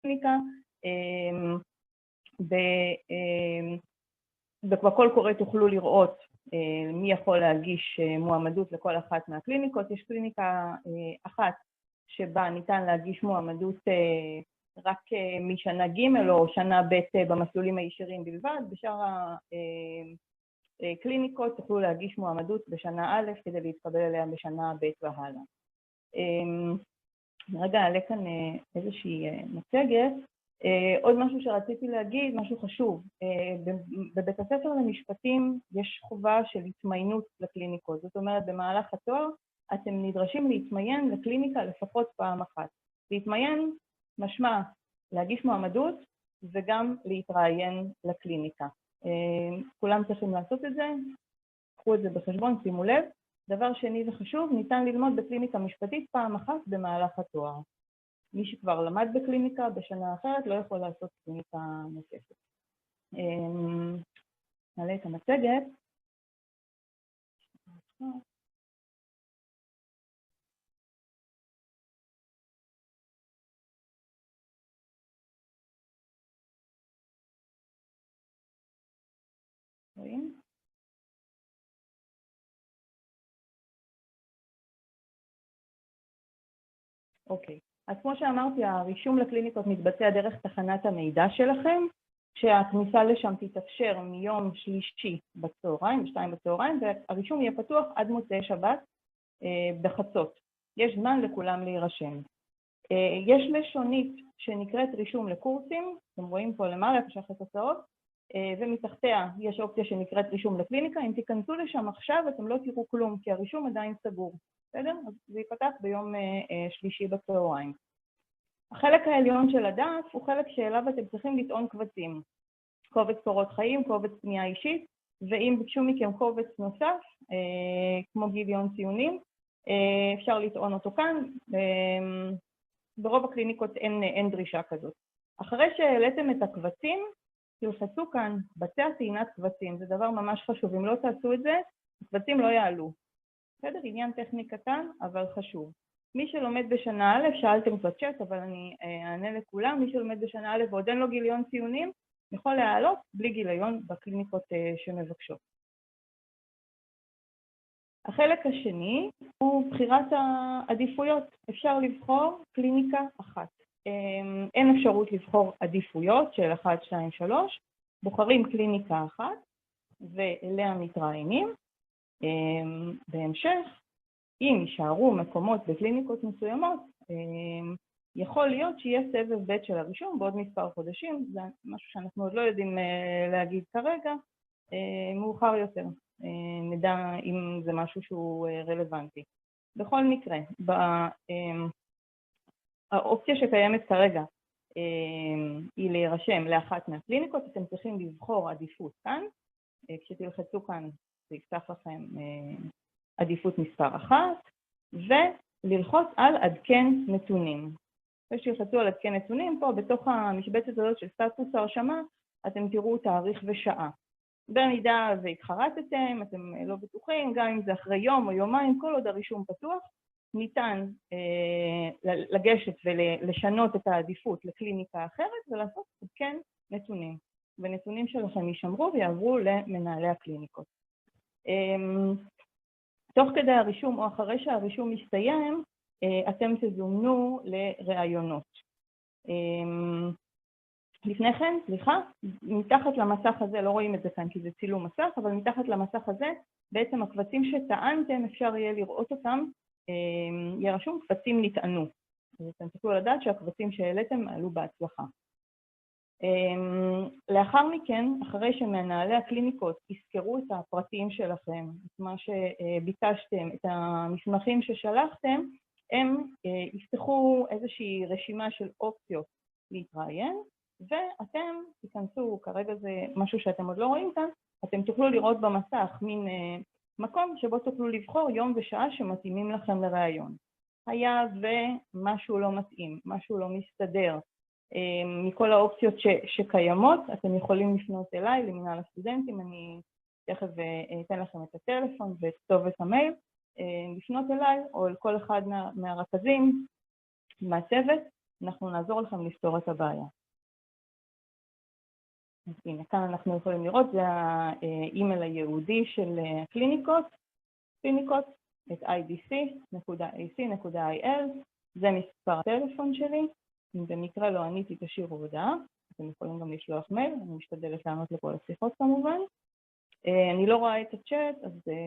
הקליניקה, בקול קורא תוכלו לראות מי יכול להגיש מועמדות לכל אחת מהקליניקות. יש קליניקה אחת שבה ניתן להגיש מועמדות רק משנה ג' או שנה ב' במסלולים הישירים בלבד. בשאר הקליניקות תוכלו להגיש מועמדות בשנה א' כדי להתקבל אליה בשנה ב' והלאה. רגע, אעלה כאן איזושהי מצגת. עוד משהו שרציתי להגיד, משהו חשוב. בבית הספר למשפטים יש חובה של התמיינות לקליניקות. זאת אומרת, במהלך התואר אתם נדרשים להתמיין לקליניקה לפחות פעם אחת. להתמיין משמע להגיש מועמדות וגם להתראיין לקליניקה. כולם צריכים לעשות את זה, קחו את זה בחשבון, שימו לב. דבר שני וחשוב, ניתן ללמוד בקליניקה משפטית פעם אחת במהלך התואר. מי שכבר למד בקליניקה בשנה אחרת לא יכול לעשות קליניקה נוספת. נעלה את המצגת. רואים? אוקיי, אז כמו שאמרתי, הרישום לקליניקות מתבצע דרך תחנת המידע שלכם, שהכניסה לשם תתאפשר מיום שלישי בצהריים, ב-2 בצהריים, והרישום יהיה פתוח עד מוצאי שבת בחצות. יש זמן לכולם להירשם. יש לשונית שנקראת רישום לקורסים, אתם רואים פה למעלה, כשאחרי תוצאות, ומתחתיה יש אופציה שנקראת רישום לקליניקה. אם תיכנסו לשם עכשיו, אתם לא תראו כלום, כי הרישום עדיין סגור. בסדר? אז זה ייפתח ביום שלישי בצהריים. החלק העליון של הדף הוא חלק שאליו אתם צריכים לטעון קבצים. קובץ קורות חיים, קובץ פנייה אישית, ואם ביקשו מכם קובץ נוסף, כמו גיליון ציונים, אפשר לטעון אותו כאן. ברוב הקליניקות אין דרישה כזאת. אחרי שהעליתם את הקבצים, תלחצו כאן, בצע טעינת קבצים. זה דבר ממש חשוב. אם לא תעשו את זה, הקבצים לא יעלו. בסדר? עניין טכני קטן, אבל חשוב. מי שלומד בשנה א', שאלתם בצ'אט, אבל אני אענה לכולם, מי שלומד בשנה א' ועוד אין לו גיליון ציונים, יכול להעלות בלי גיליון בקליניקות שמבקשות. החלק השני הוא בחירת העדיפויות. אפשר לבחור קליניקה אחת. אין אפשרות לבחור עדיפויות של 1, 2, 3. בוחרים קליניקה אחת ואליה מתראיינים. בהמשך, אם יישארו מקומות בקליניקות מסוימות, יכול להיות שיהיה סבב ב' של הרישום בעוד מספר חודשים. זה משהו שאנחנו עוד לא יודעים להגיד כרגע, מאוחר יותר. נדע אם זה משהו שהוא רלוונטי. בכל מקרה, האופציה שקיימת כרגע היא להירשם לאחת מהקליניקות. אתם צריכים לבחור עדיפות כאן. כשתלחצו כאן, זה יפתח לכם עדיפות מספר 1, וללחוץ על עדכן נתונים. כשתלחצו על עדכן נתונים, פה בתוך המשבצת הזאת של סטטוס ההרשמה, אתם תראו תאריך ושעה. במידה והתחרטתם, אתם לא בטוחים, גם אם זה אחרי יום או יומיים, כל עוד הרישום פתוח, ניתן לגשת ולשנות את העדיפות לקליניקה אחרת, ולעשות עדכן נתונים. ונתונים שלכם יישמרו ויעברו למנהלי הקליניקות. תוך כדי הרישום או אחרי שהרישום מסתיים, אתם תזומנו לראיונות. לפני כן, סליחה, מתחת למסך הזה, לא רואים את זה כאן כי זה צילום מסך, אבל מתחת למסך הזה, בעצם הקבצים שטענתם, אפשר יהיה לראות אותם, יהיה רשום קבצים נטענו. אז אתם תוכלו לדעת שהקבצים שהעליתם עלו בהצלחה. לאחר מכן, אחרי שמנהלי הקליניקות יזכרו את הפרטים שלכם, את מה שביקשתם, את המסמכים ששלחתם, הם יפתחו איזושהי רשימה של אופציות להתראיין, ואתם תיכנסו, כרגע זה משהו שאתם עוד לא רואים כאן, אתם תוכלו לראות במסך מין מקום שבו תוכלו לבחור יום ושעה שמתאימים לכם לראיון. היה ומשהו לא מתאים, משהו לא מסתדר, מכל האופציות שקיימות, אתם יכולים לפנות אליי, למנהל הסטודנטים, אני תכף אתן לכם את הטלפון ואת כתובת המייל, לפנות אליי או אל כל אחד מהרכזים, מהצוות, אנחנו נעזור לכם לפתור את הבעיה. אז הנה, כאן אנחנו יכולים לראות, זה האימייל הייעודי של הקליניקות, את idc.ac.il, זה מספר הטלפון שלי, אם במקרה לא עניתי תשאירו הודעה, אתם יכולים גם לשלוח מייל, אני משתדלת לענות לכל השיחות כמובן. אני לא רואה את הצ'אט, אז